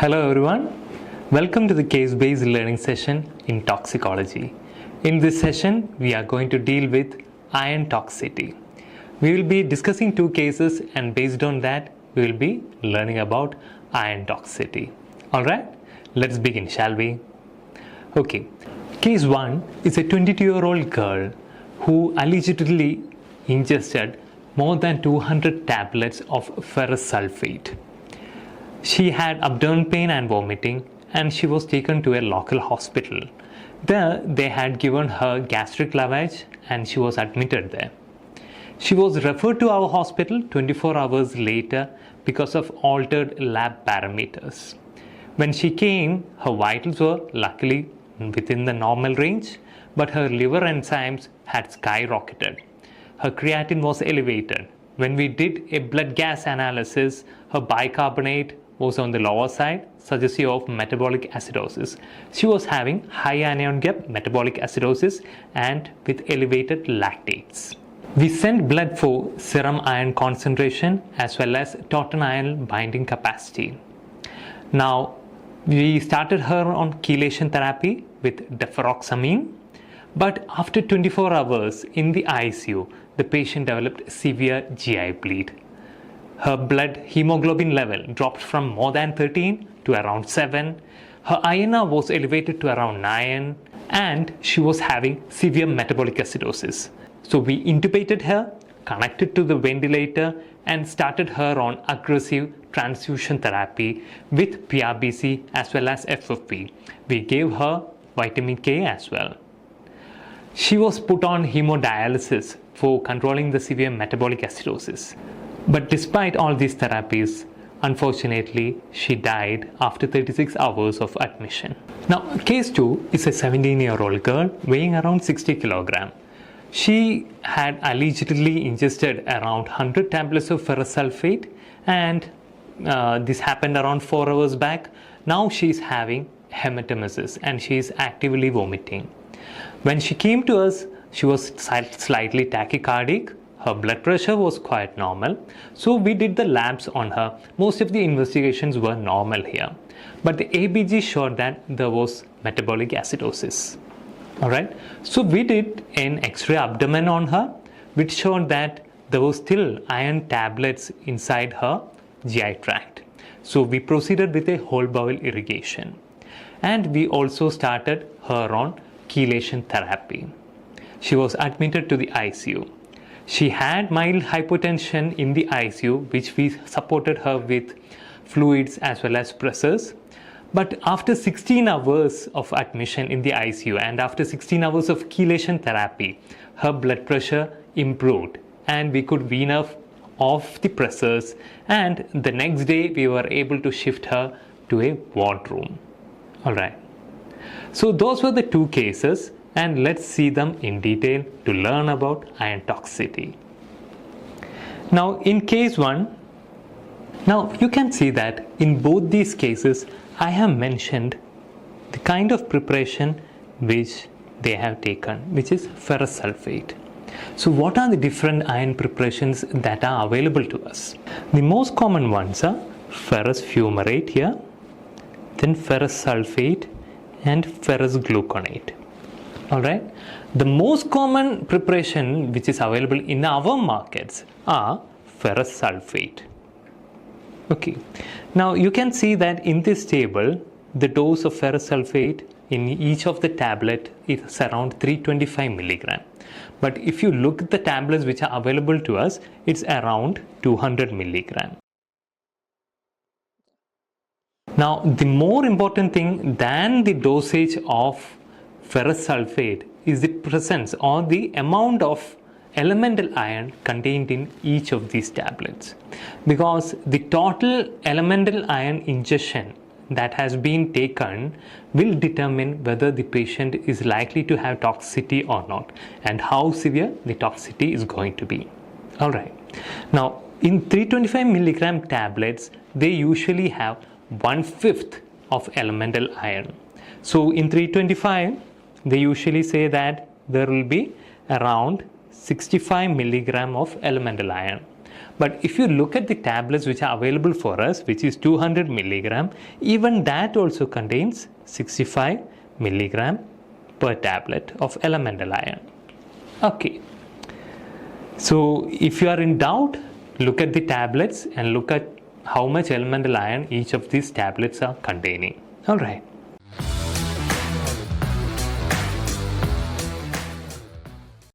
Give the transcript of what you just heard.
Hello everyone, welcome to the case-based learning session in toxicology. In this session, we are going to deal with iron toxicity. We will be discussing two cases and based on that, we will be learning about iron toxicity. Alright, let's begin, shall we? Okay, case 1 is a 22-year-old girl who allegedly ingested more than 200 tablets of ferrous sulfate. She had abdominal pain and vomiting and she was taken to a local hospital. There they had given her gastric lavage and she was admitted there. She was referred to our hospital 24 hours later because of altered lab parameters. When she came, her vitals were luckily within the normal range, but her liver enzymes had skyrocketed. Her creatinine was elevated. When we did a blood gas analysis, her bicarbonate was on the lower side, suggestive of metabolic acidosis. She was having high anion gap metabolic acidosis and with elevated lactates. We sent blood for serum iron concentration as well as total iron binding capacity. Now, we started her on chelation therapy with Deferoxamine, but after 24 hours in the ICU, the patient developed severe GI bleed. Her blood hemoglobin level dropped from more than 13 to around 7. Her INR was elevated to around 9 and she was having severe metabolic acidosis. So we intubated her, connected to the ventilator and started her on aggressive transfusion therapy with PRBC as well as FFP. We gave her vitamin K as well. She was put on hemodialysis for controlling the severe metabolic acidosis. But despite all these therapies, unfortunately, she died after 36 hours of admission. Now, case 2 is a 17-year-old girl weighing around 60 kg. She had allegedly ingested around 100 tablets of ferrous sulfate and this happened around 4 hours back. Now she is having hematemesis and she is actively vomiting. When she came to us, she was slightly tachycardic. Her blood pressure was quite normal. So we did the labs on her. Most of the investigations were normal here. But the ABG showed that there was metabolic acidosis. Alright. So we did an X-ray abdomen on her, which showed that there was still iron tablets inside her GI tract. So we proceeded with a whole bowel irrigation. And we also started her on chelation therapy. She was admitted to the ICU. She had mild hypotension in the ICU, which we supported her with fluids as well as pressors. But after 16 hours of admission in the ICU and after 16 hours of chelation therapy, her blood pressure improved and we could wean her off the pressors, and the next day we were able to shift her to a ward room. Alright. So those were the two cases. And let's see them in detail to learn about iron toxicity. Now in case 1, now you can see that in both these cases I have mentioned the kind of preparation which they have taken, which is ferrous sulfate. So what are the different iron preparations that are available to us? The most common ones are ferrous fumarate here, then ferrous sulfate and ferrous gluconate. Alright, the most common preparation which is available in our markets are ferrous sulfate. Okay, now you can see that in this table the dose of ferrous sulfate in each of the tablet is around 325 milligram. But if you look at the tablets which are available to us, it's around 200 milligram. Now the more important thing than the dosage of ferrous sulfate is the presence or the amount of elemental iron contained in each of these tablets, because the total elemental iron ingestion that has been taken will determine whether the patient is likely to have toxicity or not and how severe the toxicity is going to be. Alright, now in 325 milligram tablets they usually have 1/5 of elemental iron. So in 325 they usually say that there will be around 65 milligram of elemental iron. But if you look at the tablets which are available for us, which is 200 milligram, even that also contains 65 milligram per tablet of elemental iron. Okay. So if you are in doubt, look at the tablets and look at how much elemental iron each of these tablets are containing. Alright.